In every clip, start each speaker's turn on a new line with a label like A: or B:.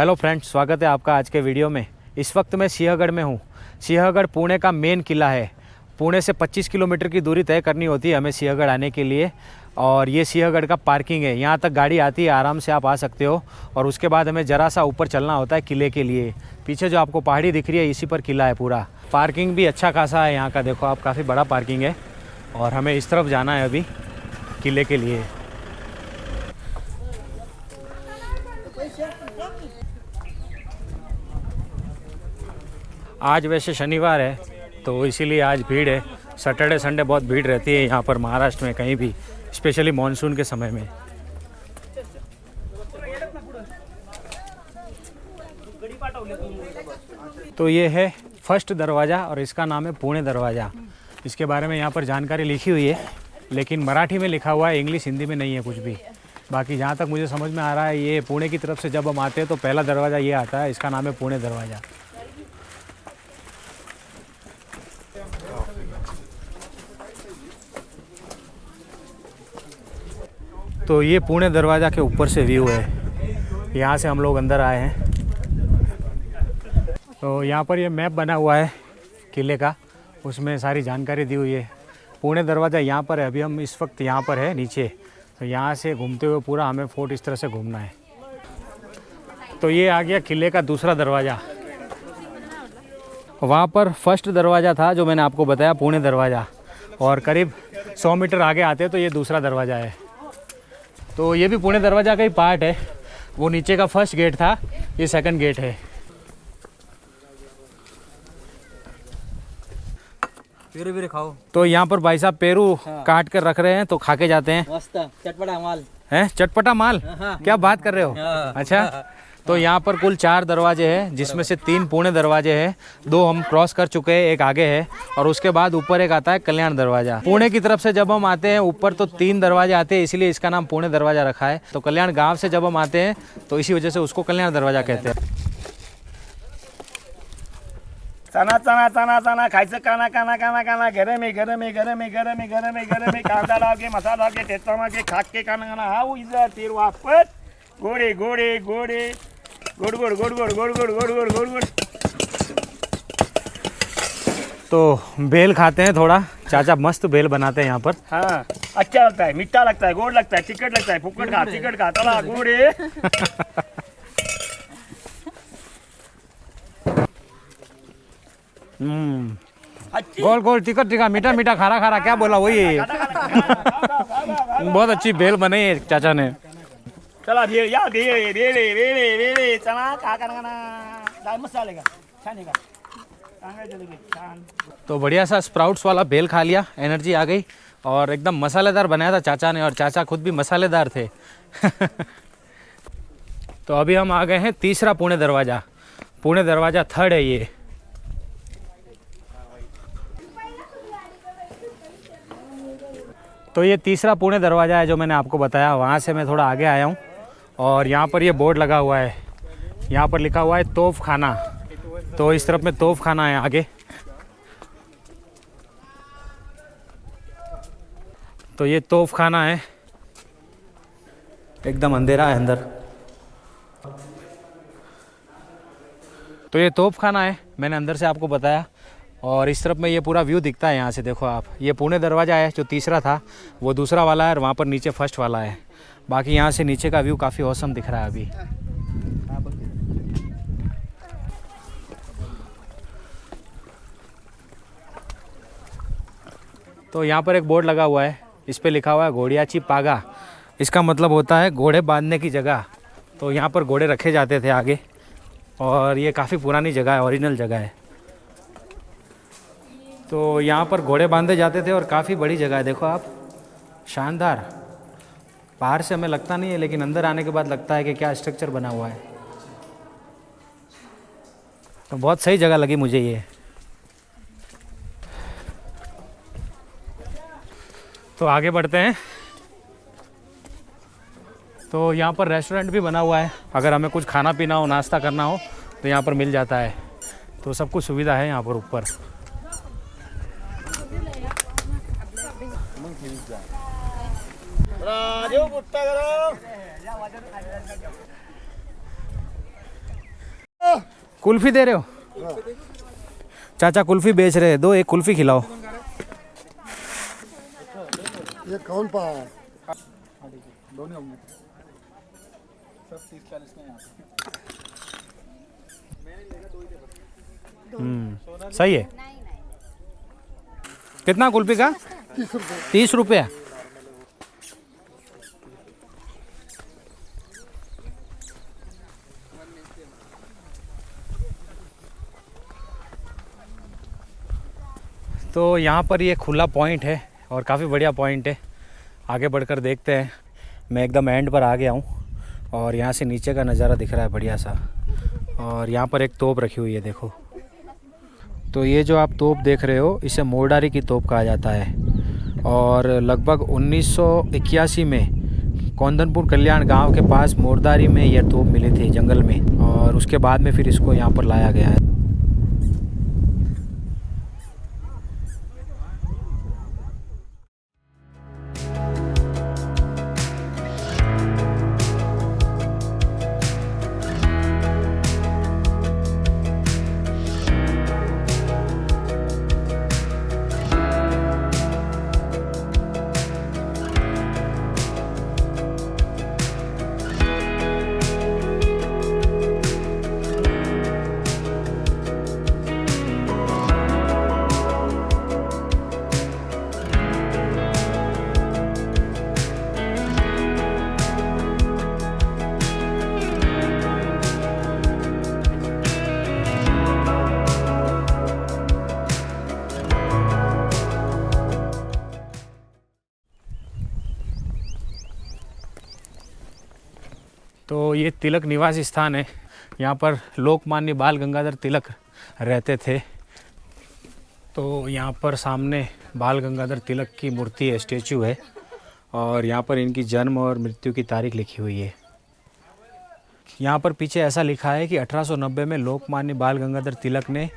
A: Hello friends, स्वागत है आपका आज के वीडियो में। इस वक्त मैं सिंहगढ़ में हूँ। सिंहगढ़ पुणे का मेन किला है। पुणे से 25 किलोमीटर की दूरी तय करनी होती है हमें सिंहगढ़ आने के लिए। और ये सिंहगढ़ का पार्किंग है, यहाँ तक गाड़ी आती है, आराम से आप आ सकते हो। और उसके बाद हमें ज़रा सा ऊपर चलना होता है किले के लिए। पीछे जो आपको पहाड़ी दिख रही है इसी पर किला है पूरा। पार्किंग भी अच्छा खासा है यहाँ का, देखो आप, काफ़ी बड़ा पार्किंग है। और हमें इस तरफ जाना है अभी किले के लिए। आज वैसे शनिवार है तो इसीलिए आज भीड़ है। सैटरडे संडे बहुत भीड़ रहती है यहाँ पर महाराष्ट्र में कहीं भी, स्पेशली मॉनसून के समय में। तो ये है फर्स्ट दरवाज़ा और इसका नाम है पुणे दरवाज़ा। इसके बारे में यहाँ पर जानकारी लिखी हुई है, लेकिन मराठी में लिखा हुआ है, इंग्लिश हिंदी में नहीं है कुछ भी। बाकी जहाँ तक मुझे समझ में आ रहा है, ये पुणे की तरफ से जब हम आते हैं तो पहला दरवाज़ा ये आता है, इसका नाम है पुणे दरवाज़ा। तो ये पुणे दरवाज़ा के ऊपर से व्यू है, यहाँ से हम लोग अंदर आए हैं। तो यहाँ पर ये मैप बना हुआ है किले का, उसमें सारी जानकारी दी हुई है। पुणे दरवाज़ा यहाँ पर है, अभी हम इस वक्त यहाँ पर है नीचे। तो यहाँ से घूमते हुए पूरा हमें फोर्ट इस तरह से घूमना है। तो ये आ गया किले का दूसरा दरवाज़ा। वहाँ पर फर्स्ट दरवाज़ा था जो मैंने आपको बताया, पुणे दरवाज़ा। और करीब 100 मीटर आगे आते तो ये दूसरा दरवाज़ा है। तो ये भी पुणे दरवाज़ा का ही पार्ट है। वो नीचे का फर्स्ट गेट था, ये सेकंड गेट है।
B: पेरू भी खाओ।
A: तो यहाँ पर भाई साहब पेरू काट कर रख रहे हैं, तो खा के जाते हैं।
B: मस्त चटपटा माल
A: हैं, चटपटा माल? क्या बात कर रहे हो? अच्छा। तो यहाँ पर कुल 4 दरवाजे हैं, जिसमें से 3 पुणे दरवाजे हैं, 2 हम क्रॉस कर चुके हैं, एक आगे है। और उसके बाद ऊपर एक आता है कल्याण दरवाजा। पुणे की तरफ से जब हम आते हैं ऊपर तो 3 दरवाजे आते हैं, इसीलिए इसका नाम पुणे दरवाजा रखा है। तो कल्याण गांव से जब हम आते हैं तो इसी वजह से उसको कल्याण दरवाजा कहते हैं।
C: चना चना चना चना खायचं, काना काना काना काना, गरम है गरम है गरम है गरम है गरम है गरम है, कांदा डाल के मसाला डाल के टेस्टा मार के खा के काना काना, हाँ इधर तेर वापस गोड़े गोड़े गोड़े गोड़ गोड़ गोड़ गोड़ गोड़ गोड़ गोड़ गोड़ गोड़ गोड़।
A: तो बेल खाते हैं थोड़ा, चाचा मस्त बेल बनाते हैं यहाँ पर।
C: हाँ अच्छा लगता है, मीठा लगता है, गोड़ लगता है, चिकट लगता है, फुकट खा चिकट खा, चला गोड़े।
A: गोल गोल टिकट टिका, मीठा मीठा, खारा खारा, क्या बोला वही। बहुत अच्छी बेल बनाई है चाचा ने।
C: चला दे या दे रे रे रे रे रे रे चना खा काना दाल मसाले का छान है का कांगे चलेगी छान।
A: तो बढ़िया सा स्प्राउट्स वाला बेल खा लिया, एनर्जी आ गई। और एकदम मसालेदार बनाया था चाचा ने, और चाचा खुद भी मसालेदार थे। तो अभी हम आ गए हैं तीसरा पुणे दरवाज़ा। पुणे दरवाज़ा 3rd है ये। तो ये तीसरा पुणे दरवाज़ा है जो मैंने आपको बताया। वहाँ से मैं थोड़ा आगे आया हूँ और यहाँ पर ये बोर्ड लगा हुआ है, यहाँ पर लिखा हुआ है तोफ खाना। तो इस तरफ में तोफ खाना है आगे। तो ये तोफ खाना है, एकदम अंधेरा है अंदर। तो ये तोफ खाना है, मैंने अंदर से आपको बताया। और इस तरफ में ये पूरा व्यू दिखता है यहाँ से, देखो आप। ये पुणे दरवाज़ा है, जो तीसरा था वो दूसरा वाला है, और वहाँ पर नीचे फर्स्ट वाला है। बाकी यहाँ से नीचे का व्यू काफ़ी औसम दिख रहा है अभी। तो यहाँ पर एक बोर्ड लगा हुआ है, इस पर लिखा हुआ है घोड़ियाची पागा। इसका मतलब होता है घोड़े बांधने की जगह। तो यहाँ पर घोड़े रखे जाते थे आगे, और ये काफ़ी पुरानी जगह है, ओरिजिनल जगह है। तो यहाँ पर घोड़े बांधे जाते थे और काफ़ी बड़ी जगह है, देखो आप, शानदार। बाहर से हमें लगता नहीं है, लेकिन अंदर आने के बाद लगता है कि क्या स्ट्रक्चर बना हुआ है। तो बहुत सही जगह लगी मुझे ये। तो आगे बढ़ते हैं। तो यहाँ पर रेस्टोरेंट भी बना हुआ है, अगर हमें कुछ खाना पीना हो, नाश्ता करना हो तो यहाँ पर मिल जाता है। तो सब कुछ सुविधा है यहाँ पर ऊपर। कुल्फी दे रहे हो? चाचा कुल्फी बेच रहे हैं, दो एक कुल्फी खिलाओ।
D: ये कौन पा
A: सही है। कितना कुल्फी का?
D: 30 रुपये।
A: 30 रुपया। तो यहाँ पर ये खुला पॉइंट है और काफ़ी बढ़िया पॉइंट है। आगे बढ़कर देखते हैं। मैं एकदम एंड पर आ गया हूँ और यहाँ से नीचे का नज़ारा दिख रहा है बढ़िया सा। और यहाँ पर एक तोप रखी हुई है, देखो। तो ये जो आप तोप देख रहे हो इसे मोरडारी की तोप कहा जाता है। और लगभग 1981 में कौंदनपुर कल्याण गांव के पास मोरडारी में यह तोप मिली थी जंगल में, और उसके बाद में फिर इसको यहाँ पर लाया गया है। तो ये तिलक निवास स्थान है। यहाँ पर लोकमान्य बाल गंगाधर तिलक रहते थे। तो यहाँ पर सामने बाल गंगाधर तिलक की मूर्ति है, स्टेचू है, और यहाँ पर इनकी जन्म और मृत्यु की तारीख लिखी हुई है। यहाँ पर पीछे ऐसा लिखा है कि 1890 में लोकमान्य बाल गंगाधर तिलक ने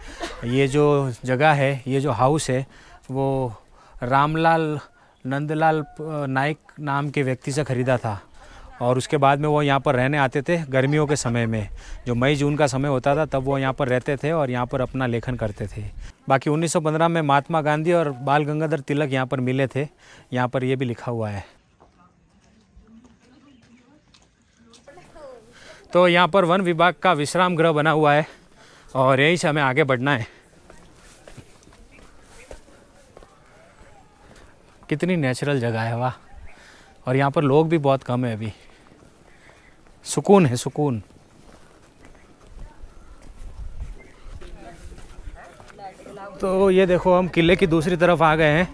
A: ये जो जगह है, ये जो हाउस है, वो रामलाल नंदलाल नाइक नाम के व्यक्ति से ख़रीदा था। और उसके बाद में वो यहाँ पर रहने आते थे गर्मियों के समय में, जो मई जून का समय होता था, तब वो यहाँ पर रहते थे और यहाँ पर अपना लेखन करते थे। बाकी 1915 में महात्मा गांधी और बाल गंगाधर तिलक यहाँ पर मिले थे। यहाँ पर ये भी लिखा हुआ है। तो यहाँ पर वन विभाग का विश्राम गृह बना हुआ है और यहीं से हमें आगे बढ़ना है। कितनी नेचुरल जगह है, वाह। और यहाँ पर लोग भी बहुत कम है अभी, सुकून है, सुकून। तो ये देखो हम किले की दूसरी तरफ आ गए हैं।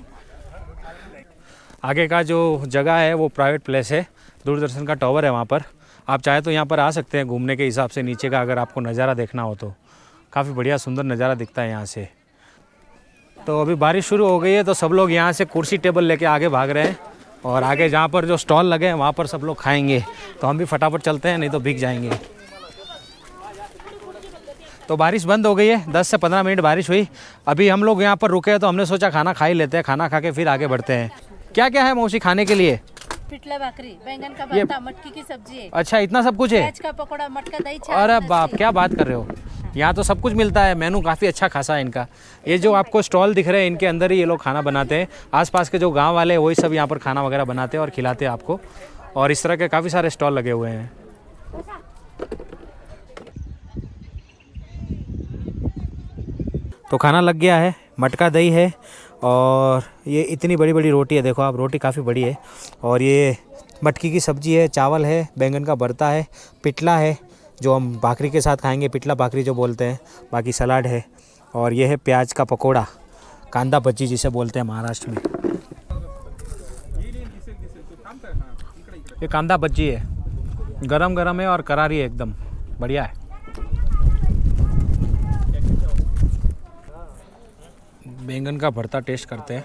A: आगे का जो जगह है वो प्राइवेट प्लेस है, दूरदर्शन का टावर है वहाँ पर। आप चाहे तो यहाँ पर आ सकते हैं घूमने के हिसाब से। नीचे का अगर आपको नज़ारा देखना हो तो काफ़ी बढ़िया सुंदर नज़ारा दिखता है यहाँ से। तो अभी बारिश शुरू हो गई है तो सब लोग यहाँ से कुर्सी टेबल लेके आगे भाग रहे हैं, और आगे जहाँ पर जो स्टॉल लगे हैं वहाँ पर सब लोग खाएंगे। तो हम भी फटाफट चलते हैं, नहीं तो भीग जाएंगे। तो बारिश बंद हो गई है, 10 से 15 मिनट बारिश हुई। अभी हम लोग यहाँ पर रुके हैं तो हमने सोचा खाना खा ही लेते हैं। खाना खा के फिर आगे बढ़ते हैं। क्या क्या है मौसी खाने के लिए?
E: पिटला भाकरी, बैंगन का भरता, मटकी की सब्जी है।
A: अच्छा, इतना सब कुछ है?
E: प्याज का पकौड़ा, मटका दही, छाछ।
A: अरे बाप, क्या बात कर रहे हो। यहाँ तो सब कुछ मिलता है। मेनू काफ़ी अच्छा खासा है इनका। ये जो आपको स्टॉल दिख रहे हैं इनके अंदर ही ये लोग खाना बनाते हैं। आसपास के जो गांव वाले हैं वही सब यहाँ पर खाना वगैरह बनाते हैं और खिलाते हैं आपको। और इस तरह के काफ़ी सारे स्टॉल लगे हुए हैं। तो खाना लग गया है, मटका दही है और ये इतनी बड़ी बड़ी रोटी है। देखो आप, रोटी काफ़ी बड़ी है। और ये मटकी की सब्ज़ी है, चावल है, बैंगन का भरता है, पिटला है जो हम भाकरी के साथ खाएंगे, पिटला भाकरी जो बोलते हैं। बाकी सलाद है, और ये है प्याज का पकोड़ा, कांदा भज्जी जिसे बोलते हैं महाराष्ट्र में। ये कांदा भज्जी है, गरम गरम है और करारी है, एकदम बढ़िया है। बैंगन का भरता टेस्ट करते हैं।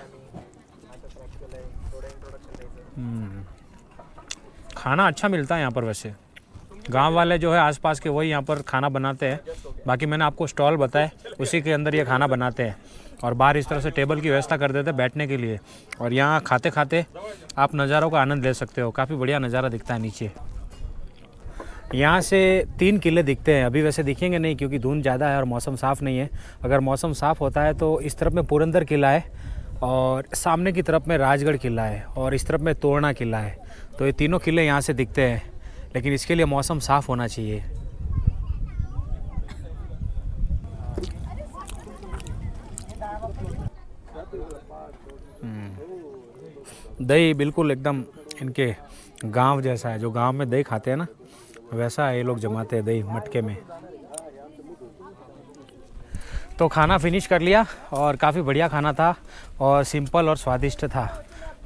A: खाना अच्छा मिलता है यहाँ पर। वैसे गांव वाले जो है आसपास के वही यहाँ पर खाना बनाते हैं। बाकी मैंने आपको स्टॉल बताए, उसी के अंदर ये खाना बनाते हैं। और बाहर इस तरह से टेबल की व्यवस्था कर देते हैं बैठने के लिए, और यहाँ खाते खाते आप नज़ारों का आनंद ले सकते हो। काफ़ी बढ़िया नज़ारा दिखता है नीचे। यहाँ से 3 किले दिखते हैं, अभी वैसे दिखेंगे नहीं क्योंकि धुंध ज़्यादा है और मौसम साफ़ नहीं है। अगर मौसम साफ़ होता है तो इस तरफ में पुरंदर किला है और सामने की तरफ में राजगढ़ किला है और इस तरफ में तोरना किला है। तो ये तीनों किले यहाँ से दिखते हैं, लेकिन इसके लिए मौसम साफ़ होना चाहिए। दही बिल्कुल एकदम इनके गांव जैसा है, जो गांव में दही खाते हैं ना वैसा ये लोग जमाते हैं दही मटके में। तो खाना फिनिश कर लिया और काफ़ी बढ़िया खाना था और सिंपल और स्वादिष्ट था।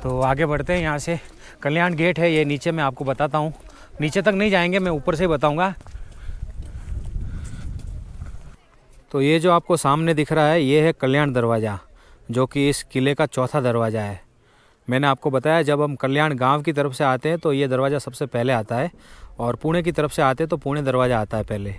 A: तो आगे बढ़ते हैं। यहाँ से कल्याण गेट है, ये नीचे मैं आपको बताता हूँ। नीचे तक नहीं जाएंगे, मैं ऊपर से ही बताऊँगा। तो ये जो आपको सामने दिख रहा है ये है कल्याण दरवाज़ा, जो कि इस किले का चौथा दरवाज़ा है। मैंने आपको बताया जब हम कल्याण गांव की तरफ से आते हैं तो ये दरवाज़ा सबसे पहले आता है और पुणे की तरफ से आते हैं तो पुणे दरवाज़ा आता है पहले।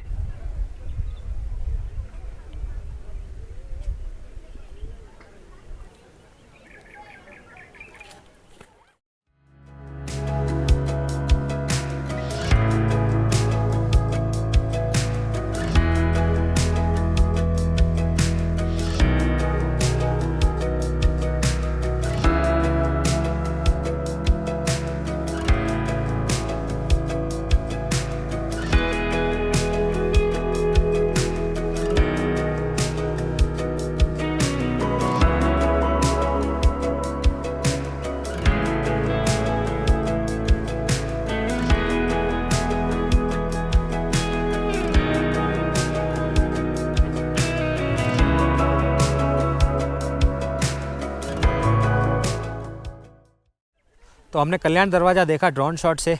A: तो हमने कल्याण दरवाज़ा देखा ड्रोन शॉट से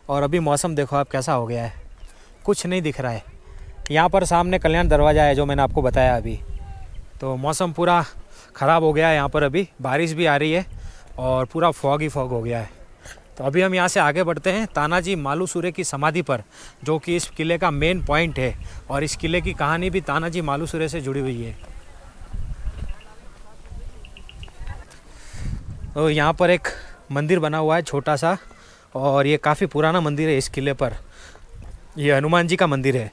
A: और अभी मौसम देखो आप कैसा हो गया है, कुछ नहीं दिख रहा है। यहाँ पर सामने कल्याण दरवाज़ा है जो मैंने आपको बताया अभी। तो मौसम पूरा ख़राब हो गया है, यहाँ पर अभी बारिश भी आ रही है और पूरा फॉग ही फॉग हो गया है। तो अभी हम यहाँ से आगे बढ़ते हैं तानाजी मालुसरे की समाधि पर, जो कि इस किले का मेन पॉइंट है और इस किले की कहानी भी तानाजी मालुसरे से जुड़ी हुई है। तो यहाँ पर एक मंदिर बना हुआ है छोटा सा और ये काफ़ी पुराना मंदिर है इस किले पर। ये हनुमान जी का मंदिर है।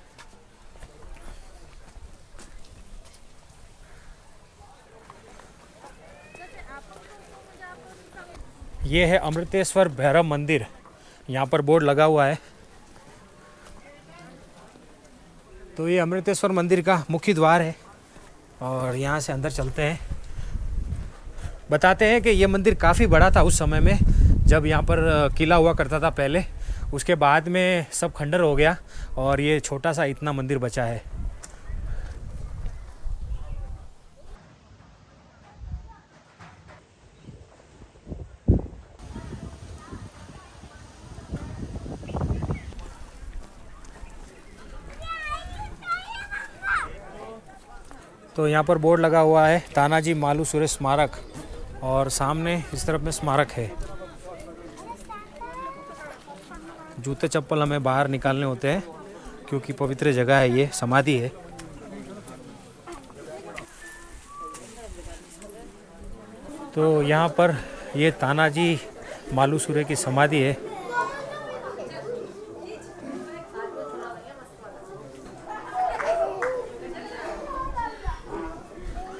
A: ये है अमृतेश्वर भैरव मंदिर, यहाँ पर बोर्ड लगा हुआ है। तो ये अमृतेश्वर मंदिर का मुख्य द्वार है और यहाँ से अंदर चलते हैं। बताते हैं कि ये मंदिर काफ़ी बड़ा था उस समय में जब यहाँ पर किला हुआ करता था पहले। उसके बाद में सब खंडर हो गया और ये छोटा सा इतना मंदिर बचा है। तो यहाँ पर बोर्ड लगा हुआ है तानाजी मालुसरे स्मारक और सामने इस तरफ में स्मारक है। जूते चप्पल हमें बाहर निकालने होते हैं क्योंकि पवित्र जगह है, ये समाधि है। तो यहाँ पर ये तानाजी मालुसरे की समाधि है।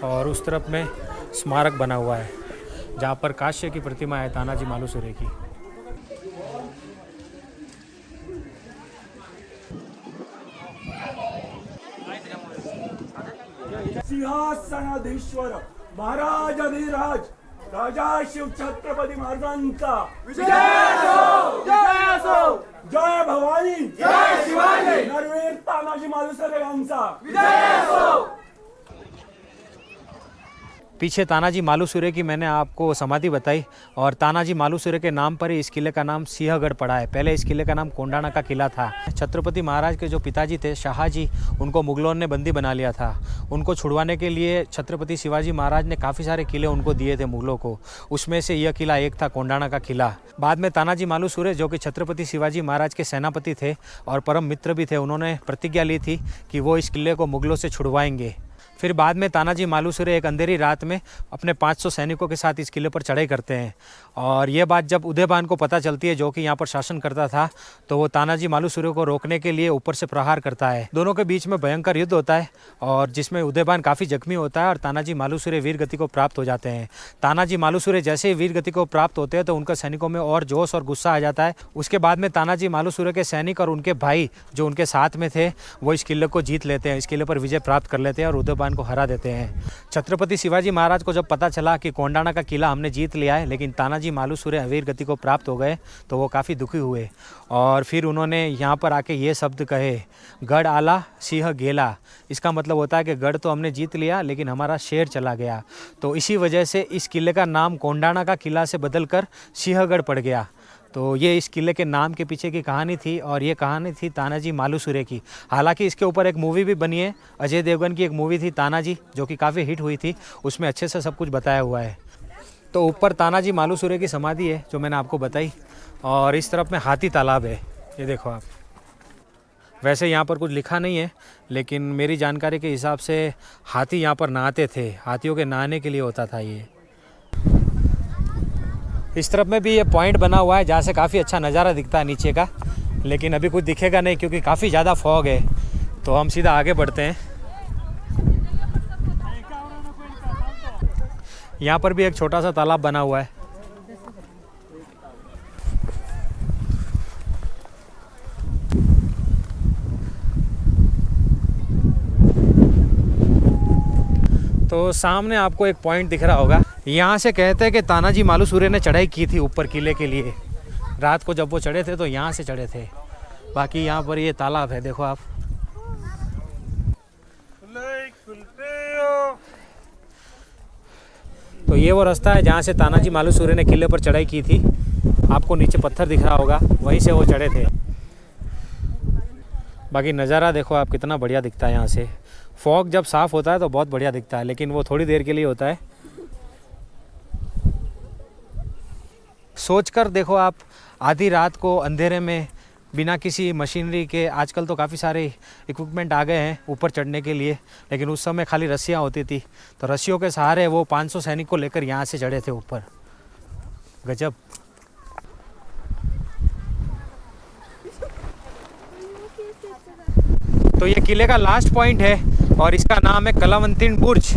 A: और उस तरफ में स्मारक बना हुआ है जहाँ पर काश्य की प्रतिमा है तानाजी मालुसरे की।
C: सिंहासनाधीश्वर महाराज अधिराज राजा शिव छत्रपती महाराजांचा विजय असो, जय भवानी, जय शिवाजी, नरवीर तानाजी मालुसरे यांचा विजय असो।
A: पीछे तानाजी मालुसरे की मैंने आपको समाधि बताई और तानाजी मालुसरे के नाम पर ही इस किले का नाम सिंहगढ़ पड़ा है। पहले इस किले का नाम कोंडाना का किला था। छत्रपति महाराज के जो पिताजी थे शाहजी, उनको मुगलों ने बंदी बना लिया था। उनको छुड़वाने के लिए छत्रपति शिवाजी महाराज ने काफ़ी सारे किले उनको दिए थे मुगलों को, उसमें से यह किला एक था, कोंडाना का किला। बाद में तानाजी मालुसरे जो कि छत्रपति शिवाजी महाराज के सेनापति थे और परम मित्र भी थे, उन्होंने प्रतिज्ञा ली थी कि वो इस किले को मुगलों से छुड़वाएंगे। फिर बाद में तानाजी मालुसरे एक अंधेरी रात में अपने 500 सैनिकों के साथ इस किले पर चढ़ाई करते हैं। और ये बात जब उदयभान को पता चलती है, जो कि यहाँ पर शासन करता था, तो वो तानाजी मालुसरे को रोकने के लिए ऊपर से प्रहार करता है। दोनों के बीच में भयंकर युद्ध होता है और जिसमें उदयभान काफ़ी जख्मी होता है और तानाजी मालुसरे वीर गति को प्राप्त हो जाते हैं। तानाजी मालुसरे जैसे ही वीर गति को प्राप्त होते हैं तो उनके सैनिकों में और जोश और गुस्सा आ जाता है। उसके बाद में तानाजी मालुसरे के सैनिक और उनके भाई जो उनके साथ में थे वो इस किले को जीत लेते हैं, इस किले पर विजय प्राप्त कर लेते हैं और उदयभान को हरा देते हैं। छत्रपति शिवाजी महाराज को जब पता चला कि कोंडाना का किला हमने जीत लिया है लेकिन तानाजी मालुसरे वीर गति को प्राप्त हो गए, तो वो काफ़ी दुखी हुए और फिर उन्होंने यहाँ पर आके ये शब्द कहे, गढ़ आला सिंह गेला। इसका मतलब होता है कि गढ़ तो हमने जीत लिया लेकिन हमारा शेर चला गया। तो इसी वजह से इस किले का नाम कोंडाना का किला से बदलकर सिंहगढ़ पड़ गया। तो ये इस किले के नाम के पीछे की कहानी थी और ये कहानी थी तानाजी मालुसरे की। हालांकि इसके ऊपर एक मूवी भी बनी है, अजय देवगन की एक मूवी थी तानाजी, जो कि काफ़ी हिट हुई थी, उसमें अच्छे से सब कुछ बताया हुआ है। तो ऊपर तानाजी मालुसरे की समाधि है जो मैंने आपको बताई और इस तरफ में हाथी तालाब है, ये देखो आप। वैसे यहाँ पर कुछ लिखा नहीं है लेकिन मेरी जानकारी के हिसाब से हाथी यहाँ पर नहाते थे, हाथियों के नहाने के लिए होता था ये। इस तरफ में भी ये पॉइंट बना हुआ है जहाँ से काफ़ी अच्छा नज़ारा दिखता है नीचे का, लेकिन अभी कुछ दिखेगा नहीं क्योंकि काफ़ी ज़्यादा फॉग है। तो हम सीधा आगे बढ़ते हैं। यहाँ पर भी एक छोटा सा तालाब बना हुआ है। तो सामने आपको एक पॉइंट दिख रहा होगा, यहाँ से कहते हैं कि तानाजी मालुसरे ने चढ़ाई की थी ऊपर किले के लिए। रात को जब वो चढ़े थे तो यहाँ से चढ़े थे। बाकी यहाँ पर ये तालाब है, देखो आप। तो ये वो रास्ता है जहाँ से तानाजी मालुसरे ने किले पर चढ़ाई की थी। आपको नीचे पत्थर दिख रहा होगा, वहीं से वो चढ़े थे। बाकी नज़ारा देखो आप, कितना बढ़िया दिखता है यहाँ से। फॉग जब साफ़ होता है तो बहुत बढ़िया दिखता है, लेकिन वो थोड़ी देर के लिए होता है। सोच कर देखो आप, आधी रात को अंधेरे में बिना किसी मशीनरी के, आजकल तो काफ़ी सारे इक्विपमेंट आ गए हैं ऊपर चढ़ने के लिए, लेकिन उस समय खाली रस्सियाँ होती थी। तो रस्सियों के सहारे वो 500 सैनिक को लेकर यहाँ से चढ़े थे ऊपर। गजब। तो ये किले का लास्ट पॉइंट है और इसका नाम है कलावंतीन बुर्ज।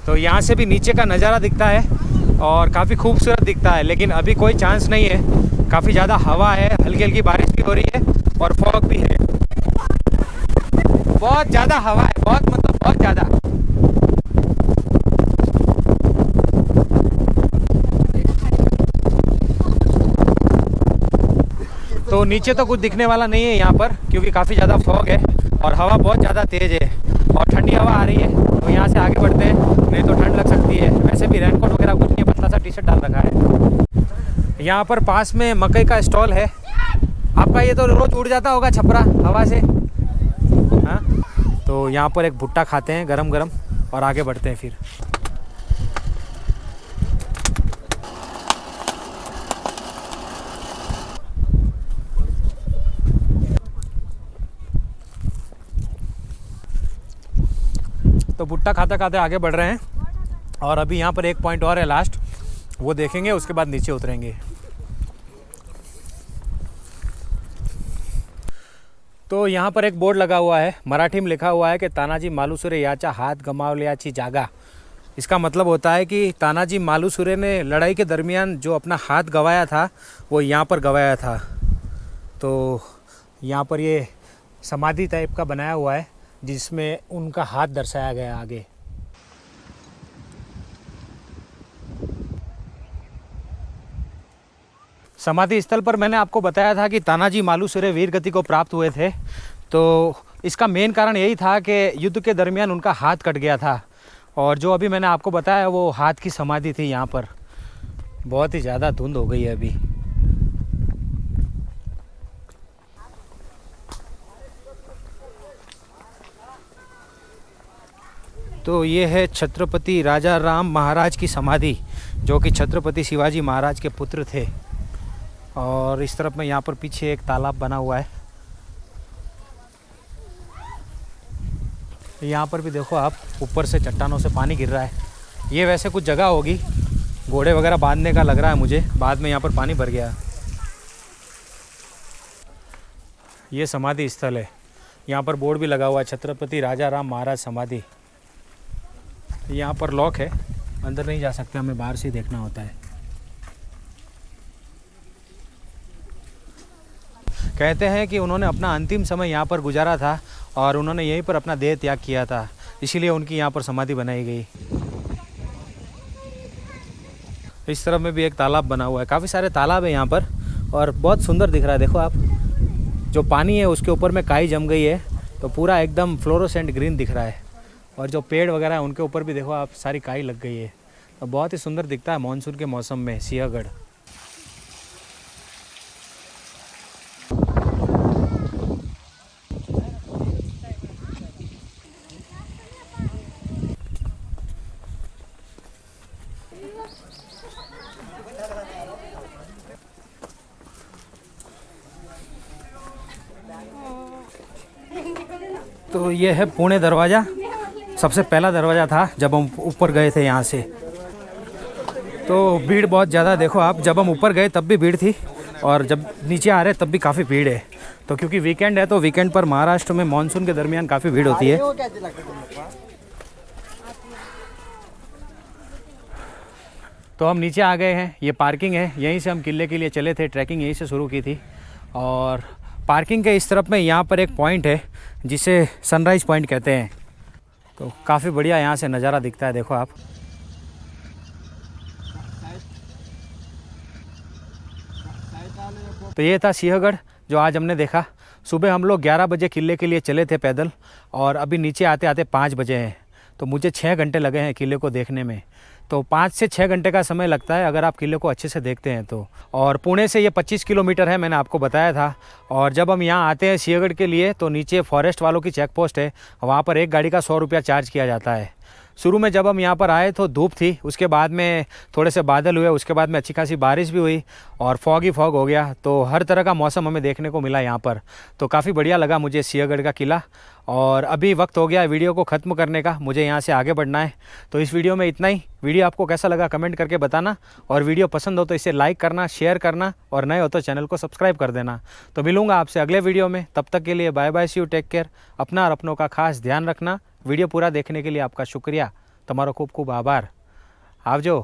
A: तो यहाँ से भी नीचे का नज़ारा दिखता है और काफ़ी खूबसूरत दिखता है, लेकिन अभी कोई चांस नहीं है। काफ़ी ज़्यादा हवा है, हल्की हल्की बारिश भी हो रही है और फॉग भी है। बहुत ज़्यादा हवा है, बहुत मतलब बहुत ज़्यादा। तो नीचे तो कुछ दिखने वाला नहीं है यहाँ पर, क्योंकि काफ़ी ज़्यादा फॉग है और हवा बहुत ज़्यादा तेज़ है और ठंडी हवा आ रही है। तो यहाँ से आगे बढ़ते हैं, नहीं तो ठंड लग सकती है। वैसे भी रेनकोट वगैरह कुछ नहीं, पतला सा टी शर्ट डाल रखा है। यहाँ पर पास में मकई का स्टॉल है। आपका ये तो रोज़ उड़ जाता होगा छपरा हवा से, हाँ। तो यहाँ पर एक भुट्टा खाते हैं गरम गरम और आगे बढ़ते हैं फिर। तो भुट्टा खाते खाते आगे बढ़ रहे हैं और अभी यहाँ पर एक पॉइंट और है लास्ट, वो देखेंगे, उसके बाद नीचे उतरेंगे। तो यहाँ पर एक बोर्ड लगा हुआ है, मराठी में लिखा हुआ है कि तानाजी मालुसरे याचा हाथ गमावल्याची जागा। इसका मतलब होता है कि तानाजी मालुसरे ने लड़ाई के दरमियान जो अपना हाथ गंवाया था वो यहाँ पर गंवाया था। तो यहाँ पर ये समाधि टाइप का बनाया हुआ है जिसमें उनका हाथ दर्शाया गया आगे। समाधि स्थल पर मैंने आपको बताया था कि तानाजी मालुसरे वीर गति को प्राप्त हुए थे। तो इसका मेन कारण यही था कि युद्ध के दरमियान उनका हाथ कट गया था और जो अभी मैंने आपको बताया वो हाथ की समाधि थी यहाँ पर। बहुत ही ज़्यादा धुंध हो गई है अभी। तो ये है छत्रपति राजा राम महाराज की समाधि, जो कि छत्रपति शिवाजी महाराज के पुत्र थे। और इस तरफ में यहाँ पर पीछे एक तालाब बना हुआ है। यहाँ पर भी देखो आप, ऊपर से चट्टानों से पानी गिर रहा है। ये वैसे कुछ जगह होगी घोड़े वगैरह बांधने का, लग रहा है मुझे। बाद में यहाँ पर पानी भर गया। ये समाधि स्थल है। यहाँ पर बोर्ड भी लगा हुआ है, छत्रपति राजा राम महाराज समाधि। यहाँ पर लॉक है, अंदर नहीं जा सकते, हमें बाहर से ही देखना होता है। कहते हैं कि उन्होंने अपना अंतिम समय यहाँ पर गुजारा था और उन्होंने यहीं पर अपना देह त्याग किया था, इसीलिए उनकी यहाँ पर समाधि बनाई गई। इस तरफ में भी एक तालाब बना हुआ है। काफ़ी सारे तालाब है यहाँ पर और बहुत सुंदर दिख रहा है। देखो आप, जो पानी है उसके ऊपर में काई जम गई है, तो पूरा एकदम फ्लोरोसेंट ग्रीन दिख रहा है। और जो पेड़ वगैरह है उनके ऊपर भी देखो आप, सारी काई लग गई है। तो बहुत ही सुंदर दिखता है मानसून के मौसम में सिंहगढ़। तो ये है पुणे दरवाज़ा। सबसे पहला दरवाज़ा था जब हम ऊपर गए थे यहाँ से। तो भीड़ बहुत ज़्यादा, देखो आप, जब हम ऊपर गए तब भी भीड़ थी और जब नीचे आ रहे तब भी काफ़ी भीड़ है। तो क्योंकि वीकेंड है तो वीकेंड पर महाराष्ट्र में मानसून के दरमियान काफ़ी भीड़ होती है। तो हम नीचे आ गए हैं, ये पार्किंग है। यहीं से हम किले के लिए चले थे, ट्रैकिंग यहीं से शुरू की थी। और पार्किंग के इस तरफ में यहाँ पर एक पॉइंट है जिसे सनराइज़ पॉइंट कहते हैं। तो काफ़ी बढ़िया यहाँ से नज़ारा दिखता है, देखो आप। तो ये था सिंहगढ़ जो आज हमने देखा। सुबह हम लोग 11 बजे किले के लिए चले थे पैदल और अभी नीचे आते आते 5 बजे हैं। तो मुझे 6 घंटे लगे हैं किले को देखने में। तो 5 से 6 घंटे का समय लगता है अगर आप किले को अच्छे से देखते हैं तो। और पुणे से ये 25 किलोमीटर है, मैंने आपको बताया था। और जब हम यहाँ आते हैं सिंहगढ़ के लिए तो नीचे फॉरेस्ट वालों की चेक पोस्ट है, वहाँ पर एक गाड़ी का 100 रुपया चार्ज किया जाता है। शुरू में जब हम यहाँ पर आए तो धूप थी, उसके बाद में थोड़े से बादल हुए, उसके बाद में अच्छी खासी बारिश भी हुई और फॉग ही फॉग हो गया। तो हर तरह का मौसम हमें देखने को मिला यहाँ पर। तो काफ़ी बढ़िया लगा मुझे सिंहगढ़ का किला। और अभी वक्त हो गया वीडियो को ख़त्म करने का, मुझे यहाँ से आगे बढ़ना है। तो इस वीडियो में इतना ही। वीडियो आपको कैसा लगा कमेंट करके बताना, और वीडियो पसंद हो तो इसे लाइक करना, शेयर करना, और नए हो तो चैनल को सब्सक्राइब कर देना। तो मिलूँगा आपसे अगले वीडियो में, तब तक के लिए bye bye, see you, take care. अपना और अपनों का खास ध्यान रखना। वीडियो पूरा देखने के लिए आपका शुक्रिया, તમારો ખૂબ ખૂબ આભાર। આવજો।